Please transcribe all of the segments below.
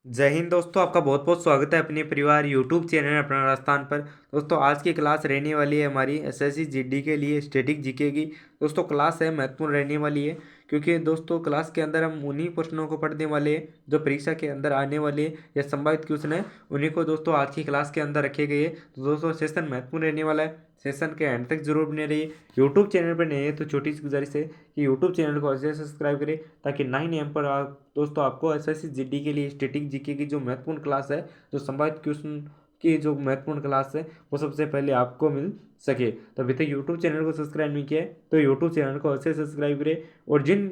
जय हिंद दोस्तों, आपका बहुत बहुत स्वागत है अपने परिवार यूट्यूब चैनल अपना राजस्थान पर। दोस्तों आज की क्लास रहने वाली है हमारी एसएससी जीडी के लिए स्टैटिक जीके की। दोस्तों क्लास है महत्वपूर्ण रहने वाली है, क्योंकि दोस्तों क्लास के अंदर हम उन्हीं प्रश्नों को पढ़ने वाले हैं जो परीक्षा के अंदर आने वाले या संभावित क्वेश्चन है, उन्हीं को दोस्तों आज की क्लास के अंदर रखे गए। तो दोस्तों सेशन महत्वपूर्ण रहने वाला है, सेशन के एंड तक जरूर बने रहिए। यूट्यूब चैनल पर नए हैं तो छोटी सी गुजारिश है कि यूट्यूब चैनल को अच्छे से सब्सक्राइब करें, ताकि 9 AM पर आप दोस्तों आपको एसएससी जीडी के लिए स्टैटिक जीके की जो महत्वपूर्ण क्लास है, जो संभावित क्वेश्चन की जो महत्वपूर्ण क्लास है, वो सबसे पहले आपको मिल सके। तो अभी तक यूट्यूब चैनल को सब्सक्राइब नहीं किया है तो यूट्यूब चैनल को अच्छे से सब्सक्राइब करें, और जिन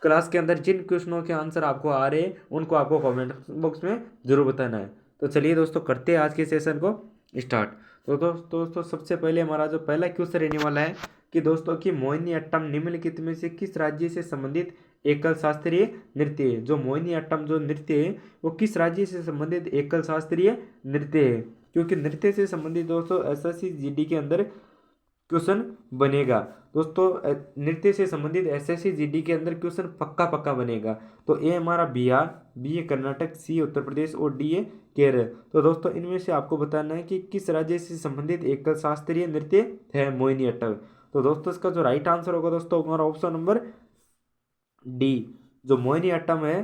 क्लास के अंदर जिन क्वेश्चनों के आंसर आपको आ रहे हैं उनको आपको कमेंट बॉक्स में जरूर बताना है। तो चलिए दोस्तों करते हैं आज के सेशन को स्टार्ट। तो दोस्तों सबसे पहले हमारा जो पहला क्वेश्चन रहने वाला है कि दोस्तों की मोहिनी अट्टम निम्नलिखित में से किस राज्य से संबंधित एकल शास्त्रीय नृत्य है। जो मोहिनी अट्टम जो नृत्य है वो किस राज्य से संबंधित एकल शास्त्रीय नृत्य है, क्योंकि नृत्य से संबंधित दोस्तों एसएससी जीडी के अंदर क्वेश्चन बनेगा। दोस्तों नृत्य से संबंधित एसएससी जीडी के अंदर क्वेश्चन पक्का पक्का बनेगा। तो ए हमारा बिहार, बी है कर्नाटक, सी उत्तर प्रदेश और डी है केरल। तो दोस्तों इनमें से आपको बताना है कि किस राज्य से संबंधित एकल शास्त्रीय नृत्य है मोहिनी अट्टम। तो दोस्तों इसका जो राइट आंसर होगा दोस्तों हमारा ऑप्शन नंबर डी। जो मोहिनी अट्टम है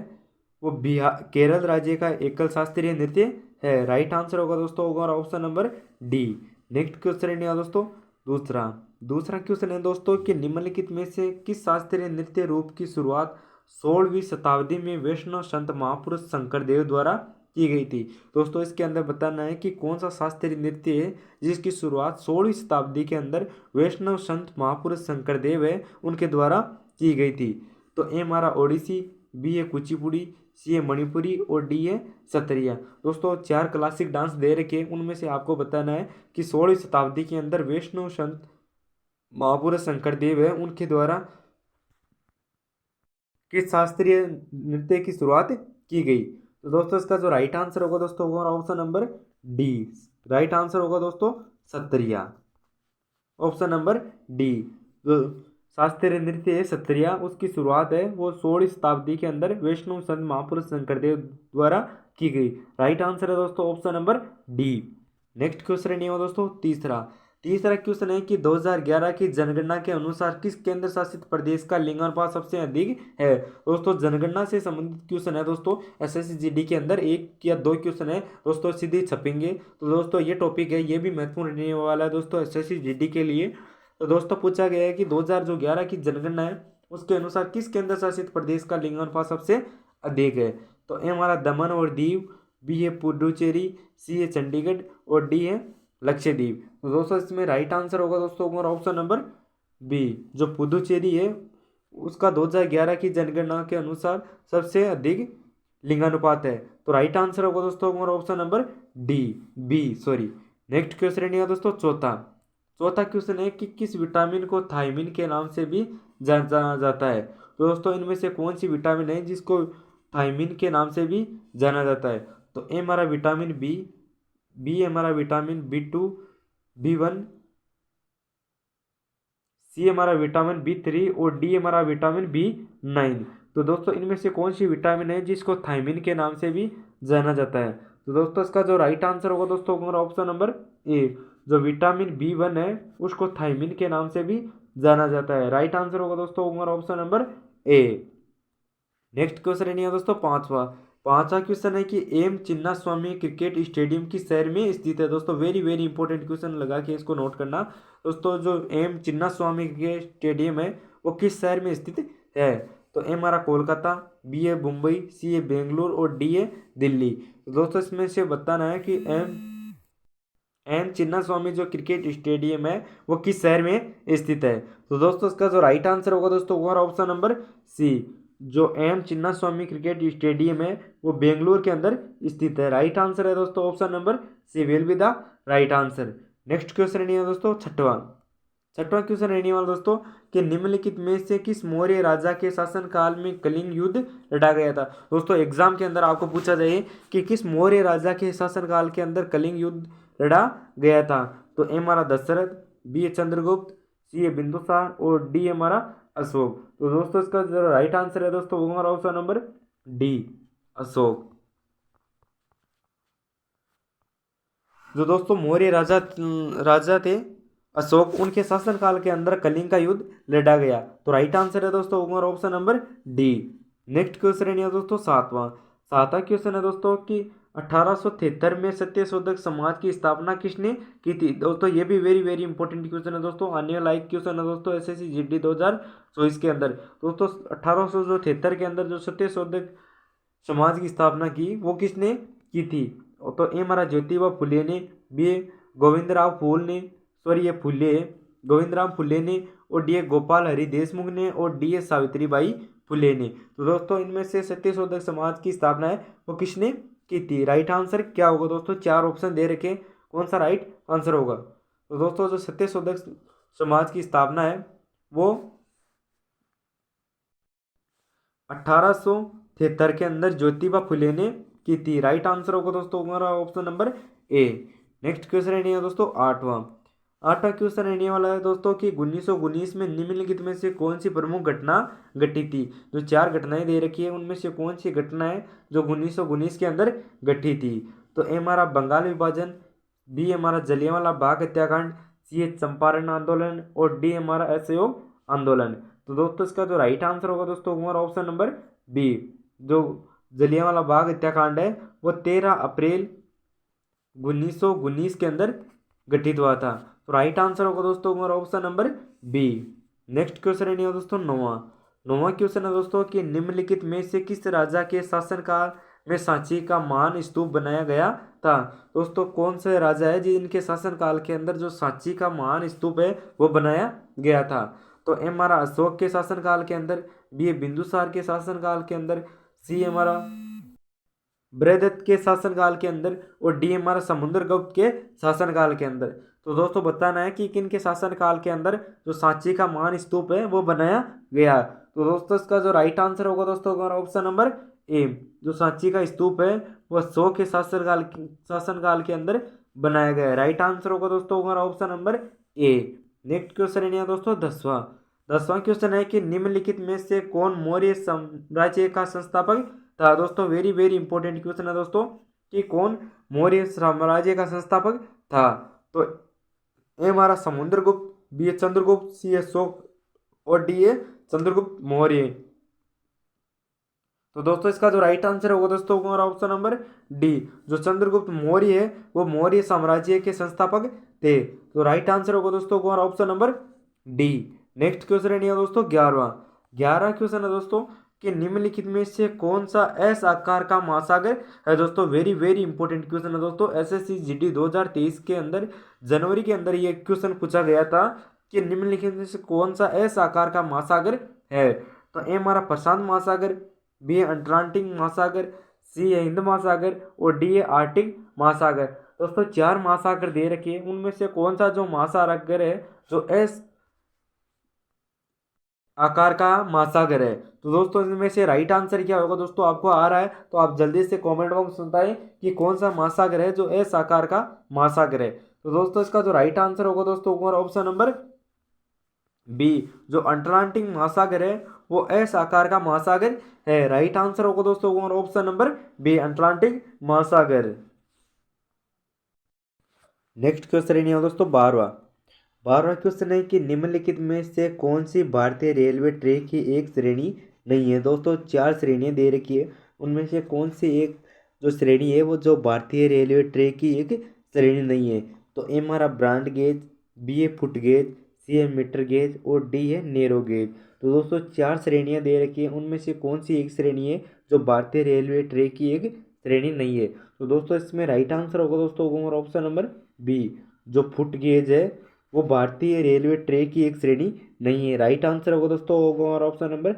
वो बिहार केरल राज्य का एकल शास्त्रीय नृत्य है। राइट आंसर होगा दोस्तों हमारा option number D. Next question है दोस्तों दूसरा दूसरा क्वेश्चन है दोस्तों कि निम्नलिखित में से किस शास्त्रीय नृत्य रूप की शुरुआत 16वीं शताब्दी में वैष्णव संत महापुरुष शंकरदेव द्वारा की गई थी। दोस्तों इसके अंदर बताना है कि कौन सा शास्त्रीय नृत्य है जिसकी शुरुआत 16वीं शताब्दी के अंदर वैष्णव संत महापुरुष शंकरदेव है उनके द्वारा की गई थी। तो ए हमारा ओडिसी, बी है कुचिपुड़ी, सी है मणिपुरी और डी है सत्रिया। दोस्तों 4 क्लासिक डांस दे रखे, उनमें से आपको बताना है कि 16वीं शताब्दी के अंदर वैष्णव संत महापुरुष शंकरदेव है उनके द्वारा किस शास्त्रीय नृत्य की शुरुआत की गई। तो दोस्तों इसका जो राइट आंसर होगा दोस्तों होगा option number D. Right answer होगा दोस्तों सत्रिया, ऑप्शन नंबर डी। जो शास्त्रीय नृत्य है सत्रिया उसकी शुरुआत है वो 16वीं शताब्दी के अंदर वैष्णव संत महापुरुष शंकरदेव द्वारा की गई। राइट आंसर है दोस्तों option number D. Next question नहीं हो दोस्तों तीसरा तीसरा क्वेश्चन है कि 2011 की जनगणना के अनुसार किस केंद्र शासित प्रदेश का लिंगानुपात सबसे अधिक है। दोस्तों जनगणना से संबंधित क्वेश्चन है दोस्तों एसएससी जीडी के अंदर एक या दो क्वेश्चन है दोस्तों सीधे छपेंगे। तो दोस्तों ये टॉपिक है, ये भी महत्वपूर्ण रहने वाला है दोस्तों एसएससी जीडी के लिए। तो दोस्तों पूछा गया है कि 2011 की जनगणना है उसके अनुसार किस केंद्र शासित प्रदेश का लिंगानुपात सबसे अधिक है। तो ए हमारा दमन और दीव, बी है पुडुचेरी, सी है चंडीगढ़ और डी है लक्षद्वीप। तो दोस्तों इसमें राइट आंसर होगा दोस्तों हमारा ऑप्शन नंबर बी। जो पुदुचेरी है उसका 2011 की जनगणना के अनुसार सबसे अधिक लिंगानुपात है। तो राइट आंसर होगा दोस्तों हमारा option number D, B sorry. Next question है दोस्तों चौथा चौथा क्वेश्चन है कि किस विटामिन को थायमिन के नाम से भी जाना जाता है। तो दोस्तों इनमें से कौन सी विटामिन है जिसको थायमिन के नाम से भी जाना जाता है। तो ए हमारा विटामिन बी, बी हमारा विटामिन B2, B1, सी हमारा विटामिन B3 और डी हमारा विटामिन B9। तो दोस्तों इनमें से कौन सी विटामिन है जिसको थायमिन के नाम से भी जाना जाता है। तो दोस्तों इसका जो राइट आंसर होगा दोस्तों हमारा ऑप्शन नंबर ए। जो विटामिन B1 है उसको थायमिन के नाम से भी जाना जाता है। राइट आंसर होगा दोस्तों हमारा option number A. Next question है दोस्तों पांचवा पांचवा क्वेश्चन है कि M Chinnaswamy cricket stadium किस शहर में स्थित है। दोस्तों वेरी वेरी इंपॉर्टेंट क्वेश्चन लगा के इसको नोट करना। दोस्तों जो M Chinnaswamy cricket stadium है वो किस शहर में स्थित है। तो एम हमारा कोलकाता, बी है मुंबई, सी है बेंगलुरु और डी है दिल्ली। तो दोस्तों इसमें से बताना है कि एम एम चिन्ना स्वामी जो क्रिकेट स्टेडियम है वो किस शहर में स्थित है। तो दोस्तों इसका जो राइट आंसर होगा दोस्तों हमारा ऑप्शन नंबर सी। जो M Chinnaswamy cricket stadium है वो बेंगलुरु के अंदर स्थित है। राइट आंसर है दोस्तों option number C will be the right answer. Next question है दोस्तों छठवां छठवां क्वेश्चन रहने वाला दोस्तों कि निम्नलिखित में से किस मौर्य राजा के शासन काल में कलिंग युद्ध लड़ा गया था। दोस्तों एग्जाम के अंदर आपको पूछा जाए कि किस मौर्य राजा के शासन काल के अंदर कलिंग युद्ध लड़ा गया था। तो ए हमारा दशरथ, बी है चंद्रगुप्त, सी है बिंदुसार और डी हमारा अशोक। तो दोस्तों इसका जो राइट आंसर है दोस्तों वो हमारा ऑप्शन नंबर डी, अशोक। जो दोस्तों मौर्य राजा राजा थे अशोक, उनके शासनकाल के अंदर कलिंग का युद्ध लड़ा गया। तो राइट आंसर है दोस्तों option number D. Next question है दोस्तों सातवां। सातवां क्वेश्चन है दोस्तों कि 1873 में सत्यशोधक समाज की स्थापना किसने की थी। दोस्तों ये भी वेरी वेरी इंपॉर्टेंट क्वेश्चन है दोस्तों, आने वाला एक क्वेश्चन है दोस्तों एसएससी जीडी 2024 के अंदर। दोस्तों 1873 के अंदर जो सत्यशोधक समाज की स्थापना की वो किसने की थी। तो ए हमारा ज्योतिबा फुले ने, बी गोविंदराव फूल ने, सॉरी ये फुले गोविंदराम फुले ने, और डी गोपाल हरि देशमुख ने, और डी सावित्रीबाई फुले ने। तो दोस्तों इनमें से सत्यशोधक समाज की स्थापना है वो किसने की थी। राइट आंसर क्या होगा दोस्तों, चार ऑप्शन दे रखे, कौन सा राइट आंसर होगा। तो दोस्तों जो सत्यशोधक समाज की स्थापना है वो 1873 के अंदर ज्योतिबा फुले ने की थी। राइट आंसर होगा दोस्तों हमारा option number A. Next question है दोस्तों आठवां। आठवां क्वेश्चन रहने वाला है दोस्तों कि 1919 में निम्नलिखित में से कौन सी प्रमुख घटना घटी थी। जो चार घटनाएं दे रखी है उनमें से कौन सी घटना है जो 1919 के अंदर घटी थी। तो ए हमारा बंगाल विभाजन, बी हमारा जलियांवाला बाग हत्याकांड, सी चंपारण आंदोलन, और डी हमारा असहयोग आंदोलन। तो दोस्तों इसका जो राइट आंसर होगा दोस्तों हमारा ऑप्शन नंबर बी। जो जलियांवाला बाग हत्याकांड है वो 13 अप्रैल 1919 के अंदर घटित हुआ था। तो राइट आंसर होगा दोस्तों हमारा option number B. Next question है दोस्तों नौवां। नौवां क्वेश्चन है दोस्तों कि निम्नलिखित में से किस राजा के शासनकाल में सांची का महान स्तूप बनाया गया था। दोस्तों कौन से राजा है जिनके शासनकाल के अंदर जो सांची का महान स्तूप है वो बनाया गया था। तो ए हमारा अशोक के शासनकाल के अंदर, बी बिंदुसार के शासनकाल के अंदर, सी हमारा बृहदत्त के शासनकाल के अंदर, और डी हमारा समुद्रगुप्त के शासनकाल के अंदर। तो दोस्तों बताना है कि किन के शासनकाल के अंदर जो सांची का महान स्तूप है वो बनाया गया। तो दोस्तों इसका जो राइट आंसर होगा दोस्तों हमारा ऑप्शन नंबर ए। जो सांची का स्तूप है वह अशोक के शासनकाल के अंदर बनाया गया है। राइट आंसर होगा दोस्तों हमारा option number A. Next question है दोस्तों दसवां। दसवां क्वेश्चन है कि निम्नलिखित में से कौन मौर्य साम्राज्य का संस्थापक था। दोस्तों वेरी वेरी इंपॉर्टेंट क्वेश्चन है दोस्तों कि कौन मौर्य साम्राज्य का संस्थापक था। तो ए हमारा समुद्रगुप्त, बी चंद्रगुप्त, सी अशोक, और डी चंद्रगुप्त मौर्य। तो दोस्तों इसका जो राइट आंसर होगा दोस्तों हमारा ऑप्शन नंबर डी। जो चंद्रगुप्त मौर्य है वो मौर्य साम्राज्य के संस्थापक थे। तो राइट आंसर होगा दोस्तों हमारा option number D. Next question है दोस्तों 11वां। 11वां क्वेश्चन है दोस्तों कि निम्नलिखित में से कौन सा एस आकार का महासागर है। दोस्तों वेरी वेरी इंपॉर्टेंट क्वेश्चन है दोस्तों, एसएससी जीडी 2023 के अंदर जनवरी के अंदर ये क्वेश्चन पूछा गया था कि निम्नलिखित में से कौन सा एस आकार का महासागर है। तो ए हमारा प्रशांत महासागर, बी है अटलांटिक महासागर, सी है हिंद महासागर, और डी है आर्टिक महासागर। दोस्तों चार महासागर दे रखे हैं उनमें से कौन सा जो महासागर है जो एस आकार का महासागर है। तो दोस्तों इनमें से राइट आंसर क्या होगा दोस्तों आपको आ रहा है तो आप जल्दी से कमेंट बॉक्स में बताएं कि कौन सा महासागर है जो एस आकार का महासागर है। तो दोस्तों इसका जो राइट आंसर होगा दोस्तों ऑप्शन नंबर बी। जो अटलांटिक महासागर है वो एस आकार का महासागर है। राइट आंसर होगा दोस्तों ऑप्शन नंबर बी अटलांटिक महासागर। नेक्स्ट क्वेश्चन है दोस्तों 12वां। 12वां क्वेश्चन है कि निम्नलिखित में से कौन सी भारतीय रेलवे ट्रैक की एक श्रेणी नहीं है। दोस्तों चार श्रेणियां दे रखी है उनमें से कौन सी एक जो श्रेणी है वो जो भारतीय रेलवे ट्रैक की एक श्रेणी नहीं है। तो ए हमारा ब्रॉड गेज, बी है फुट गेज, सी है मीटर गेज, और डी है नैरो गेज। तो दोस्तों चार श्रेणियां दे रखी है उनमें से कौन सी एक श्रेणी है जो भारतीय रेलवे ट्रैक की एक श्रेणी नहीं है। तो दोस्तों इसमें राइट आंसर होगा दोस्तों ऑप्शन नंबर बी। जो फुट गेज है वो भारतीय रेलवे ट्रैक की एक श्रेणी नहीं है। राइट आंसर होगा दोस्तों और ऑप्शन नंबर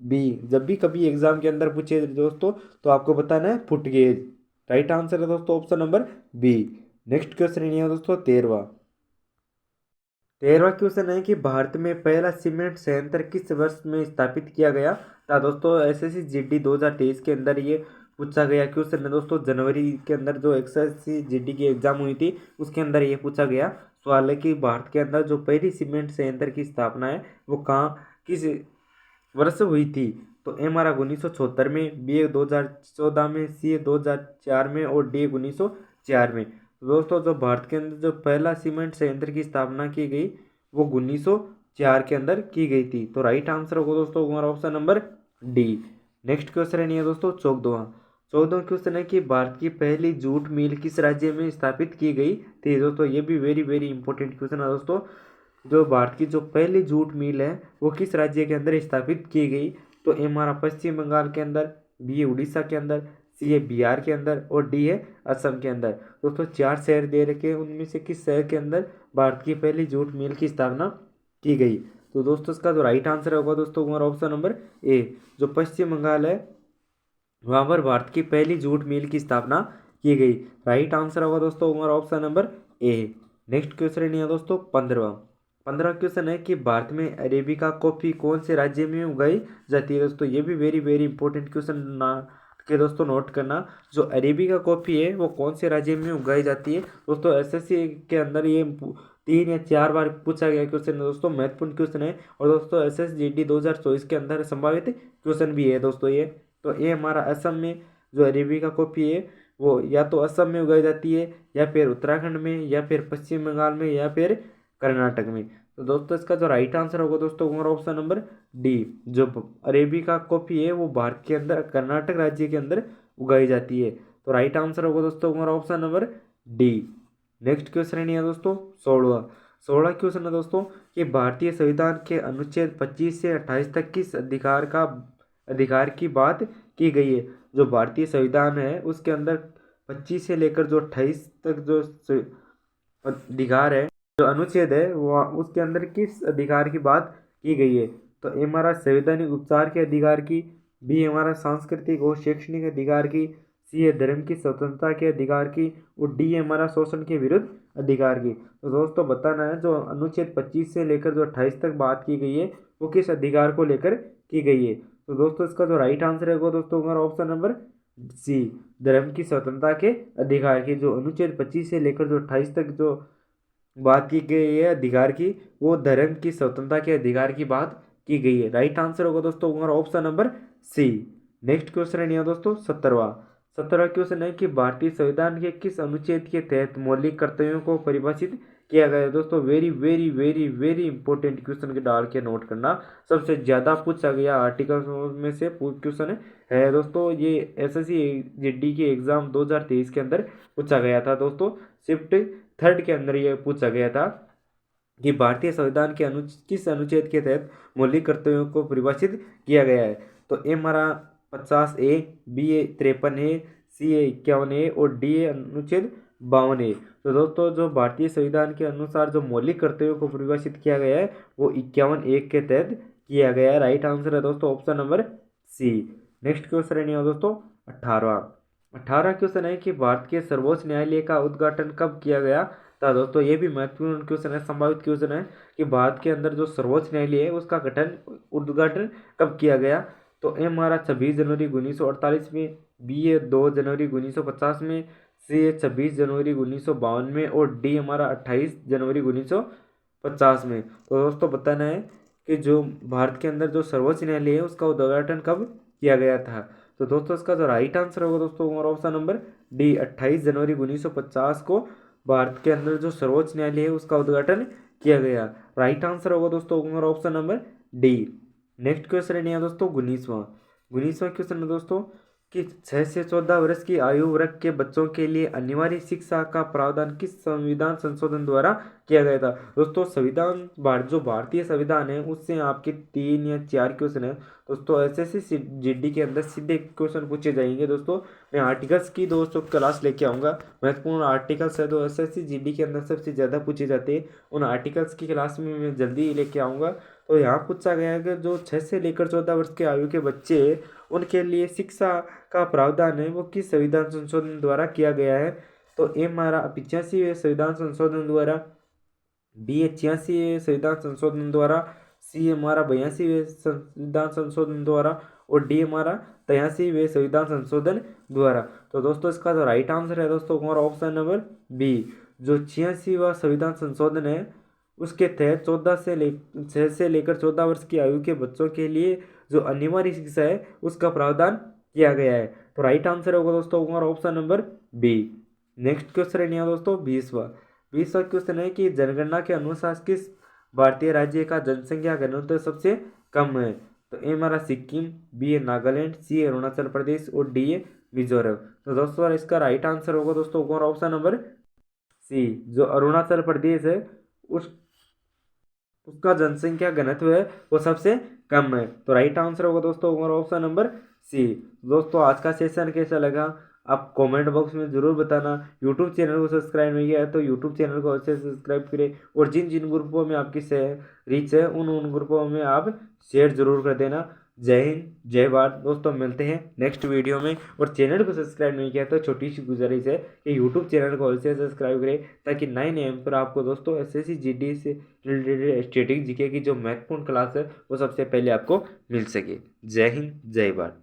बी। जब भी कभी एग्जाम के अंदर पूछे दोस्तों तो आपको बताना है फुट गेज। राइट आंसर है दोस्तों option number B. Next question है दोस्तों 13वां। 13वां क्वेश्चन है कि भारत में पहला सीमेंट संयंत्र किस वर्ष में स्थापित किया गया था। दोस्तों एसएससी जीडी 2023 के अंदर ये पूछा गया क्वेश्चन है दोस्तों। जनवरी के अंदर जो एसएससी जीडी की एग्जाम हुई थी उसके अंदर ये पूछा गया सवाल है कि भारत के अंदर जो पहली सीमेंट संयंत्र की स्थापना है वो कहाँ किस वर्ष हुई थी। तो ए हमारा 1976 में, बी 2014 में, सी 2004 में, और डी 1904 में। तो दोस्तों जो भारत के अंदर जो पहला सीमेंट संयंत्र की स्थापना की गई वो 1904 के अंदर की गई थी। तो राइट आंसर होगा दोस्तों हमारा option number D. Next question है दोस्तों 14वां क्वेश्चन है कि भारत की पहली जूट मिल किस राज्य में स्थापित की गई थी। दोस्तों ये भी वेरी वेरी इंपॉर्टेंट क्वेश्चन है दोस्तों। जो भारत की जो पहली जूट मिल है वो किस राज्य के अंदर स्थापित की गई। तो ए हमारा पश्चिम बंगाल के अंदर, बी है उड़ीसा के अंदर, सी है बिहार के अंदर और डी है असम के अंदर। दोस्तों 4 शहर दे रखे हैं, उनमें से किस शहर के अंदर भारत की पहली जूट मिल की स्थापना की गई। तो दोस्तों इसका जो राइट आंसर होगा दोस्तों हमारा ऑप्शन नंबर ए, जो पश्चिम बंगाल है वहाँ पर भारत की पहली जूट मिल की स्थापना की गई। राइट आंसर होगा दोस्तों हमारा option number A. Next question है दोस्तों 15वां क्वेश्चन है कि भारत में अरेबिका कॉफी कौन से राज्य में उगाई जाती है। दोस्तों ये भी वेरी वेरी इंपॉर्टेंट क्वेश्चन ना के दोस्तों नोट करना, जो अरेबिका कॉफी है वो कौन से राज्य में उगाई जाती है। दोस्तों एसएससी के अंदर ये 3 या 4 बार पूछा गया क्वेश्चन है दोस्तों, महत्वपूर्ण क्वेश्चन है। और दोस्तों SSGD 2024 के अंदर संभावित क्वेश्चन भी है दोस्तों ये। तो ये हमारा असम में जो अरेबिका कॉफी है वो या तो असम में उगाई जाती है, या फिर उत्तराखंड में, या फिर पश्चिम बंगाल में, या फिर कर्नाटक में। तो दोस्तों इसका जो राइट आंसर होगा दोस्तों हमारा ऑप्शन नंबर डी, जो अरेबिका कॉफी है वो भारत के अंदर कर्नाटक राज्य के अंदर उगाई जाती है। तो राइट आंसर होगा दोस्तों हमारा option number D. Next question है दोस्तों 16वां क्वेश्चन है दोस्तों कि भारतीय संविधान के अनुच्छेद 25 से 28 तक किस अधिकार की बात की गई है। जो भारतीय संविधान है उसके अंदर 25 से लेकर जो 28 तक जो अधिकार है, जो अनुच्छेद है वो उसके अंदर किस अधिकार की बात की गई है। तो ए हमारा संवैधानिक उपचार के अधिकार की, बी हमारा सांस्कृतिक और शैक्षणिक अधिकार की, सी है धर्म की स्वतंत्रता के अधिकार की, और डी है हमारा शोषण के विरुद्ध अधिकार की। तो दोस्तों बताना है जो अनुच्छेद 25 से लेकर जो 28 तक बात की गई है वो किस अधिकार को लेकर की गई है। तो दोस्तों इसका जो राइट आंसर है वो दोस्तों हमारा ऑप्शन नंबर सी, धर्म की स्वतंत्रता के अधिकार की। जो अनुच्छेद 25 से लेकर जो 28 तक जो बात की गई है अधिकार की, वो धर्म की स्वतंत्रता के अधिकार की बात की गई है। राइट आंसर होगा दोस्तों हमारा option number C. Next question है दोस्तों 17वां क्वेश्चन है कि भारतीय संविधान के किस अनुच्छेद के तहत मौलिक कर्तव्यों को परिभाषित किया गया है। दोस्तों very very very very important question के डाल के नोट करना, सबसे ज़्यादा पूछा गया आर्टिकल में से क्वेश्चन है दोस्तों। ये SSC-GD के एग्जाम 2023 के अंदर पूछा गया था दोस्तों, शिफ्ट 3 के अंदर ये पूछा गया था कि भारतीय संविधान के किस अनुच्छेद के तहत मौलिक कर्तव्यों को परिभाषित किया गया है। तो ए हमारा 50A, बी ए 53A, सी ए 51A और डी ए अनुच्छेद 52A। तो दोस्तों जो भारतीय संविधान के अनुसार जो मौलिक कर्तव्यों को परिभाषित किया गया है वो 51A के तहत किया गया है। राइट आंसर है दोस्तों option number C. Next question है दोस्तों 18वां क्वेश्चन है कि भारत के सर्वोच्च न्यायालय का उद्घाटन कब किया गया था। दोस्तों ये भी महत्वपूर्ण क्वेश्चन है, संभावित क्वेश्चन है कि भारत के अंदर जो सर्वोच्च न्यायालय है उसका उद्घाटन कब किया गया। तो ए हमारा 26 जनवरी 1948 में, बी है 2 जनवरी 1950 में, सी है 26 जनवरी 1952 में और डी हमारा 28 जनवरी 1950 में। तो दोस्तों बताना है कि जो भारत के अंदर जो सर्वोच्च न्यायालय है उसका उद्घाटन कब किया गया था। तो दोस्तों इसका जो राइट आंसर होगा दोस्तों हमारा ऑप्शन नंबर डी, 28 जनवरी 1950 को भारत के अंदर जो सर्वोच्च न्यायालय है उसका उद्घाटन किया गया। राइट आंसर होगा दोस्तों हमारा option number D. Next question है दोस्तों 19वां क्वेश्चन है दोस्तों कि 6 से 14 वर्ष की आयु वर्ग के बच्चों के लिए अनिवार्य शिक्षा का प्रावधान किस संविधान संशोधन द्वारा किया गया था। दोस्तों जो भारतीय संविधान है उससे आपके 3 या 4 क्वेश्चन है दोस्तों। SSC-GD के अंदर सीधे क्वेश्चन पूछे जाएंगे दोस्तों। मैं आर्टिकल्स की दोस्तों क्लास लेके आऊँगा, महत्वपूर्ण आर्टिकल्स है तो SSC-GD के अंदर सबसे ज़्यादा पूछे जाते हैं, उन आर्टिकल्स की क्लास में मैं जल्दी लेके आऊँगा। तो यहाँ पूछा गया है कि जो 6 से लेकर 14 वर्ष के आयु के बच्चे उनके लिए शिक्षा का प्रावधान है वो किस संविधान संशोधन द्वारा किया गया है। तो ए हमारा 85वें संविधान संशोधन द्वारा, बी 86वें संविधान संशोधन द्वारा, सी हमारा 82वें संविधान संशोधन द्वारा और डी हमारा 83वें संविधान संशोधन द्वारा। तो दोस्तों इसका जो राइट आंसर है दोस्तों हमारा ऑप्शन नंबर बी, जो 86वां संविधान संशोधन है उसके तहत 6 से लेकर 14 वर्ष की आयु के बच्चों के लिए जो अनिवार्य शिक्षा है उसका प्रावधान किया गया है। तो राइट आंसर होगा दोस्तों हमारा option number B. Next question है दोस्तों 20वां क्वेश्चन है कि जनगणना के अनुसार किस भारतीय राज्य का जनसंख्या घनत्व सबसे कम है। तो ए हमारा सिक्किम, बी है नागालैंड, सी है अरुणाचल प्रदेश और डी है मिजोरम। तो दोस्तों इसका राइट आंसर होगा दोस्तों ऑप्शन नंबर सी, जो अरुणाचल प्रदेश है उस उसका जनसंख्या घनत्व है वो सबसे कम है। तो राइट आंसर होगा दोस्तों ऑप्शन नंबर सी। दोस्तों आज का सेशन कैसा लगा आप कमेंट बॉक्स में ज़रूर बताना। यूट्यूब चैनल को सब्सक्राइब नहीं किया है तो यूट्यूब चैनल को अच्छे से सब्सक्राइब करें और जिन जिन ग्रुपों में आपकी रीच है उन ग्रुपों में आप शेयर जरूर कर देना। जय हिंद, जय भारत। दोस्तों मिलते हैं नेक्स्ट वीडियो में। और चैनल को सब्सक्राइब नहीं किया तो छोटी सी गुजारिश है कि यूट्यूब चैनल को अवश्य सब्सक्राइब करें ताकि नए नए पर आपको दोस्तों एसएससी जीडी से रिलेटेड स्टैटिक जीके की जो महत्वपूर्ण क्लास है वो सबसे पहले आपको मिल सके। जय हिंद, जय भारत।